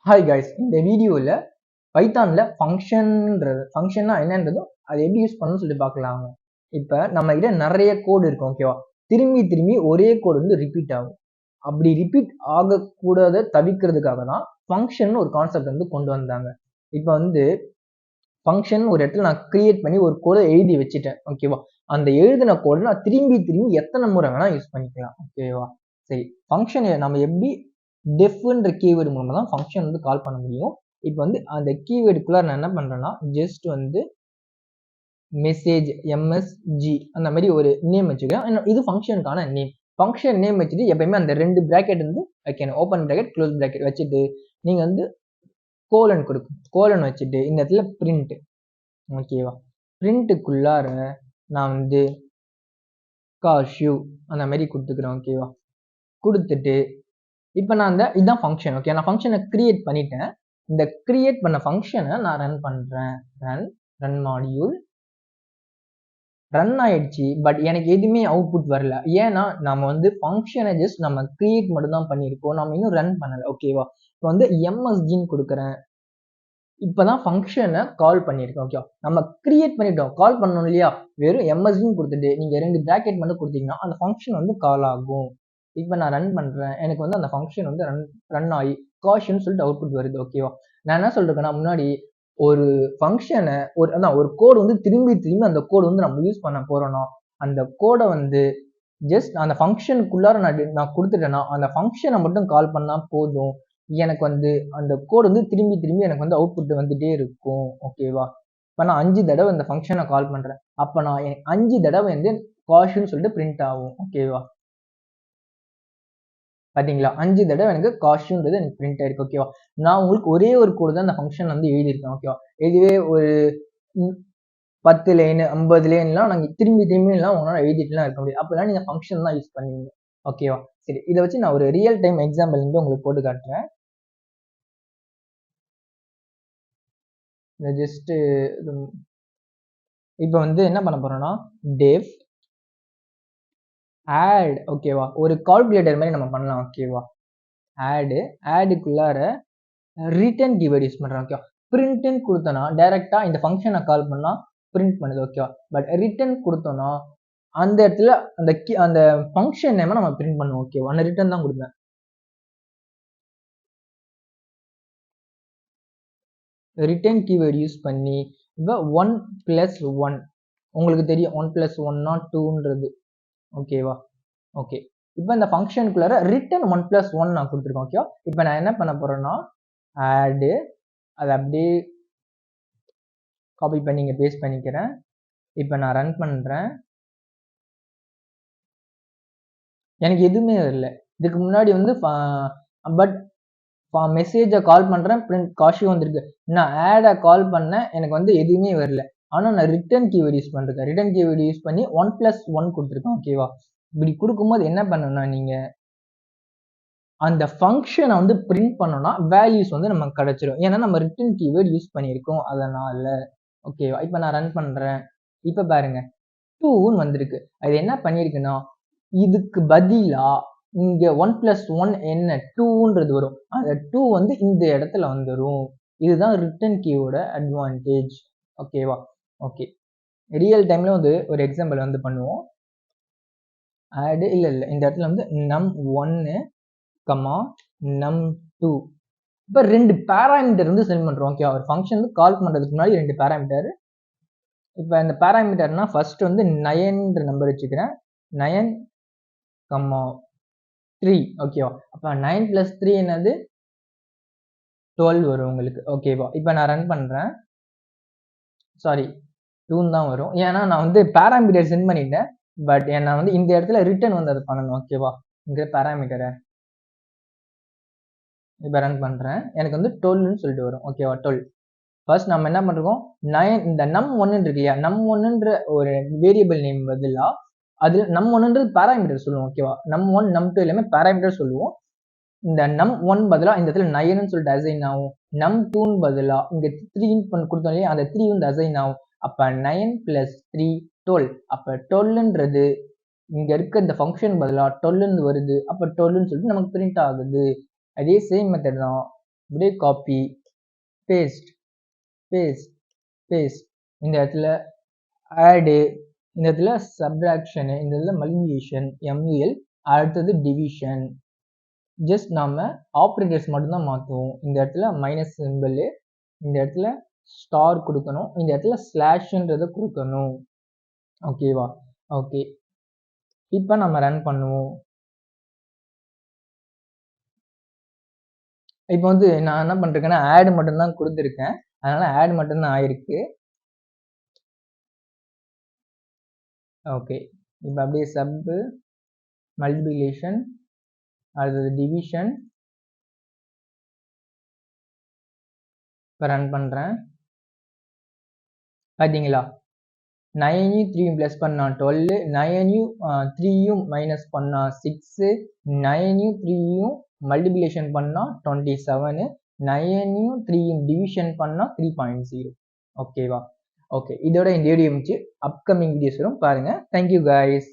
Hi guys, இந்த வீடியோவில் பைத்தானில் ஃபங்க்ஷன்னா என்னன்றதும் அதை எப்படி யூஸ் பண்ணணும்னு சொல்லிட்டு பார்க்கலாங்க. இப்போ நம்ம கிட்ட நிறைய கோடு இருக்கும், ஓகேவா? திரும்பி திரும்பி ஒரே கோடு வந்து ரிப்பீட் ஆகும். அப்படி ரிப்பீட் ஆகக்கூடாத தவிர்க்கிறதுக்காக தான் ஃபங்க்ஷன் ஒரு கான்செப்ட் வந்து கொண்டு வந்தாங்க. இப்போ வந்து ஃபங்க்ஷன் ஒரு இடத்துல நான் கிரியேட் பண்ணி ஒரு கோடை எழுதி வச்சுட்டேன், ஓகேவா? அந்த எழுதின கோடை நான் திரும்பி திரும்பி எத்தனை முறை வேணால் யூஸ் பண்ணிக்கலாம், ஓகேவா? சரி, ஃபங்க்ஷனை நம்ம எப்படி டெஃப்ன்ற கீவேர்டு மூலமாக தான் ஃபங்க்ஷன் வந்து கால் பண்ண முடியும். இப்போ வந்து அந்த கீவேர்டுக்குள்ள நான் என்ன பண்ணுறேன்னா, ஜஸ்ட் வந்து மெசேஜ் எம்எஸ்ஜி அந்த மாதிரி ஒரு நேம் வச்சுக்கிறேன். இது ஃபங்க்ஷனுக்கான நேம். ஃபங்க்ஷன் நேம் வச்சுட்டு எப்பயுமே அந்த 2 பிராக்கெட் வந்து வைக்கணும். ஓப்பன் பிராக்கெட், க்ளோஸ் பிராக்கெட் வச்சுட்டு நீங்கள் வந்து கோலன் கொடுக்கும். கோலன் வச்சுட்டு இந்த இடத்துல பிரிண்ட், ஓகேவா? பிரிண்ட்டுக்குள்ளார நான் வந்து காஷ்யூ அந்த மாதிரி கொடுத்துக்கிறேன், ஓகேவா? கொடுத்துட்டு இப்போ நான் இதுதான் ஃபங்க்ஷன், ஓகே? நான் ஃபங்க்ஷனை கிரியேட் பண்ணிட்டேன். இந்த கிரியேட் பண்ண ஃபங்க்ஷனை நான் ரன் பண்ணுறேன். ரன் மாடியூல் ரன் ஆயிடுச்சு. பட் எனக்கு எதுவுமே அவுட்புட் வரல. ஏன்னா நம்ம வந்து ஃபங்க்ஷனை ஜஸ்ட் நம்ம கிரியேட் மட்டும் தான் பண்ணியிருக்கோம், நம்ம இன்னும் ரன் பண்ணலை, ஓகேவா? இப்போ வந்து எம்எஸ்ஜின்னு கொடுக்குறேன். இப்போதான் ஃபங்க்ஷனை கால் பண்ணியிருக்கோம், ஓகே? நம்ம கிரியேட் பண்ணிட்டோம், கால் பண்ணணும் இல்லையா? வெறும் எம்எஸ்ஜின்னு கொடுத்துட்டு நீங்கள் 2 பிராக்கெட் மட்டும் கொடுத்தீங்கன்னா அந்த ஃபங்க்ஷன் வந்து கால் ஆகும். இப்போ நான் ரன் பண்ணுறேன். எனக்கு வந்து அந்த ஃபங்க்ஷன் வந்து ரன் ஆகி காஷன்னு சொல்லிட்டு அவுட்புட் வருது, ஓகேவா? நான் என்ன சொல்றேன்னா, முன்னாடி ஒரு ஃபங்க்ஷனை ஒரு கோடு வந்து திரும்பி திரும்பி அந்த கோடு வந்து நம்ம யூஸ் பண்ண போறோம்னா அந்த கோடை வந்து ஜஸ்ட் அந்த ஃபங்க்ஷனுக்குள்ளார நான் கொடுத்துட்டேன்னா அந்த ஃபங்க்ஷனை மட்டும் கால் பண்ணால் போதும். எனக்கு வந்து அந்த கோடு வந்து திரும்பி திரும்பி எனக்கு வந்து அவுட்புட் வந்துட்டே இருக்கும், ஓகேவா? இப்போ நான் 5 தடவை இந்த ஃபங்க்ஷனை கால் பண்ணுறேன். அப்போ நான் 5 தடவை வந்து காஷுன்னு சொல்லிட்டு பிரிண்ட் ஆகும், ஓகேவா? பார்த்தீங்களா? 5 தடவை எனக்கு காஷ்ன்றது எனக்கு பிரிண்ட் ஆயிருக்கு, ஓகேவா? நான் உங்களுக்கு ஒரே ஒரு கோடு தான் அந்த ஃபங்க்ஷன் வந்து எழுதியிருக்கேன், ஓகேவா? இதுவே ஒரு 10 லைன் 50 லைன்லாம் நாங்கள் திரும்பி திரும்பிலாம் உங்களால் எழுதிட்டுலாம் இருக்க முடியும். அப்போலாம் நீங்கள் ஃபங்க்ஷன் தான் யூஸ் பண்ணுவீங்க, ஓகேவா? சரி, இதை வச்சு நான் ஒரு ரியல் டைம் எக்ஸாம்பிள் வந்து உங்களுக்கு போட்டு காட்டுறேன். ஜஸ்ட் இப்போ வந்து என்ன பண்ண போறோம்னா, டெஃப் ஆட், ஓகேவா? ஒரு கால்குலேட்டர் மாதிரி நம்ம பண்ணலாம், ஓகேவா? ஆடுக்குள்ளார ரிட்டர்ன் கீவேர்டு யூஸ் பண்ணுறோம், ஓகேவா? பிரிண்ட்னு கொடுத்தோன்னா டைரக்டா இந்த ஃபங்க்ஷனை கால் பண்ணால் பிரிண்ட் பண்ணுது, ஓகேவா? பட் ரிட்டர்ன் கொடுத்தோன்னா அந்த இடத்துல அந்த ஃபங்க்ஷன் நேமை நம்ம பிரிண்ட் பண்ணுவோம், ஓகேவா? நான் ரிட்டர்ன் தான் கொடுப்பேன். ரிட்டர்ன் கீவேர்டு யூஸ் பண்ணி இப்போ 1+1 உங்களுக்கு தெரியும், 1+1 2ன்றது, ஓகேவா? ஓகே, இப்போ இந்த ஃபங்க்ஷனுக்குள்ளார ரிட்டர்ன் 1+1 நான் கொடுத்துருக்கேன், ஓகேவா? இப்போ நான் என்ன பண்ண போறேன்னா, ஆடு அதை அப்படியே காப்பி பண்ணி இங்கே பேஸ்ட் பண்ணிக்கிறேன். இப்போ நான் ரன் பண்ணுறேன். எனக்கு எதுவுமே வரல. இதுக்கு முன்னாடி வந்து பட் மெசேஜை கால் பண்ணுறேன், பிரிண்ட் காஷி வந்திருக்கு. நான் ஆடை கால் பண்ணேன், எனக்கு வந்து எதுவுமே வரல. ஆனால் நான் ரிட்டர்ன் கீவேர்டு யூஸ் பண்ணிருக்கேன். ரிட்டர்ன் கீவேர்டு யூஸ் பண்ணி 1+1 கொடுத்துருக்கேன், ஓகேவா? இப்படி கொடுக்கும்போது என்ன பண்ணணும்னா, நீங்கள் அந்த ஃபங்க்ஷனை வந்து பிரிண்ட் பண்ணோம்னா வேல்யூஸ் வந்து நமக்கு கிடைச்சிடும். ஏன்னா நம்ம ரிட்டர்ன் கீவேர்டு யூஸ் பண்ணியிருக்கோம் அதனால, ஓகேவா? இப்போ நான் ரன் பண்ணுறேன். இப்போ பாருங்க 2ன்னு வந்திருக்கு. அது என்ன பண்ணியிருக்குன்னா, இதுக்கு பதிலா இங்க 1+1 என்ன 2ன்றது வரும். அந்த 2 வந்து இந்த இடத்துல வந்துடும். இதுதான் ரிட்டர்ன் கீயோட அட்வான்டேஜ், ஓகேவா? ஓகே, ரியல் டைம்ல வந்து ஒரு எக்ஸாம்பிள் வந்து பண்ணுவோம். ஆட் இல்ல இந்த இடத்துல வந்து num1, num2. இப்போ 2 பேராமீட்டர் வந்து சென்ட் பண்றோம், ஓகேவா? ஒரு ஃபங்க்ஷன் வந்து கால் பண்றதுக்கு முன்னாடி 2 பேராமீட்டர். இப்போ இந்த பேராமீட்டர்னா ஃபர்ஸ்ட் வந்து 9ன்ற நம்பர் வச்சுக்கிறேன். 9, 3, ஓகேவா? அப்போ 9+3 என்னது 12 வரும் உங்களுக்கு, ஓகேவா? இப்போ நான் ரன் பண்ணுறேன். சாரி, 2 தான் வரும். ஏன்னா நான் வந்து பேராமீட்டர் சென்ட் பண்ணிட்டேன். பட் நான் வந்து இந்த இடத்துல ரிட்டர்ன் வந்து அதை பண்ணணும், ஓகேவா? இங்கே பேராமீட்டரை இப்போ ரன் பண்ணுறேன். எனக்கு வந்து 12ன்னு சொல்லிட்டு வரும், ஓகேவா? 12. ஃபர்ஸ்ட் நம்ம என்ன பண்ணுறோம், 9 இந்த num1 இருக்கு இல்லையா, num1ன்ற ஒரு வேரியபிள் நேம் பதிலாக அதில் num1ன்றது பேராமீட்டர் சொல்லுவோம், ஓகேவா? num1 num2 எல்லாமே பேராமீட்டர் சொல்லுவோம். இந்த num1 பதிலாக இந்த இடத்துல 9ன்னு சொல்லிட்டு அசைன் ஆகும். num2ன்னு பதிலாக இங்கே 3 கொடுத்தோம் இல்லையா, அந்த 3 வந்து அசைன் ஆகும். அப்போ 9+3 12. அப்போ 12ன்றது இங்கே இருக்க இந்த ஃபங்க்ஷன் பதிலாக 12ன்னு வருது. அப்போ 12ன்னு சொல்லிட்டு நமக்கு பிரிண்ட் ஆகுது. அதே சேம் மெத்தட் தான். இப்படியே காப்பி பேஸ்ட் பேஸ்ட் பேஸ்ட், இந்த இடத்துல ஆடு, இந்த இடத்துல சப்ட்ராக்ஷனு, இந்த இடத்துல மல்டிப்ளிகேஷன் எம்யூஎல், அடுத்தது டிவிஷன். ஜஸ்ட் நாம ஆப்ரேட்டர்ஸ் மட்டும்தான் மாற்றுவோம். இந்த இடத்துல மைனஸ் சிம்பிள், இந்த இடத்துல ஸ்டார் கொடுக்கணும், இந்த இடத்துல ஸ்லாஷ்ன்றதை கொடுக்கணும். ஓகேவா? ஓகே, இப்போ நம்ம ரன் பண்ணுவோம். இப்போ வந்து நான் என்ன பண்ணிருக்கேன்னா ஆடு மட்டும்தான் கொடுத்துருக்கேன், அதனால ஆடு மட்டும்தான் ஆயிருக்கு. ஓகே, இப்போ அப்படியே சப்பு மல்டிப்ளிகேஷன், அடுத்தது டிவிஷன். இப்போ ரன் பண்ணுறேன். பார்த்தீங்களா, 9யும் 3யும் ப்ளஸ் பண்ணால் 12, 9யும் 3யும் மைனஸ் பண்ணால் 6, 9யும் 3யும் மல்டிப்ளிகேஷன் பண்ணால் 27, 9யும் 3யும் டிவிஷன் பண்ணால் 3.0. ஓகேவா? ஓகே, இதோட இந்த வீடியோ முடிச்சு அப்கமிங் வீடியோஸ் வரும் பாருங்கள். Thank you guys.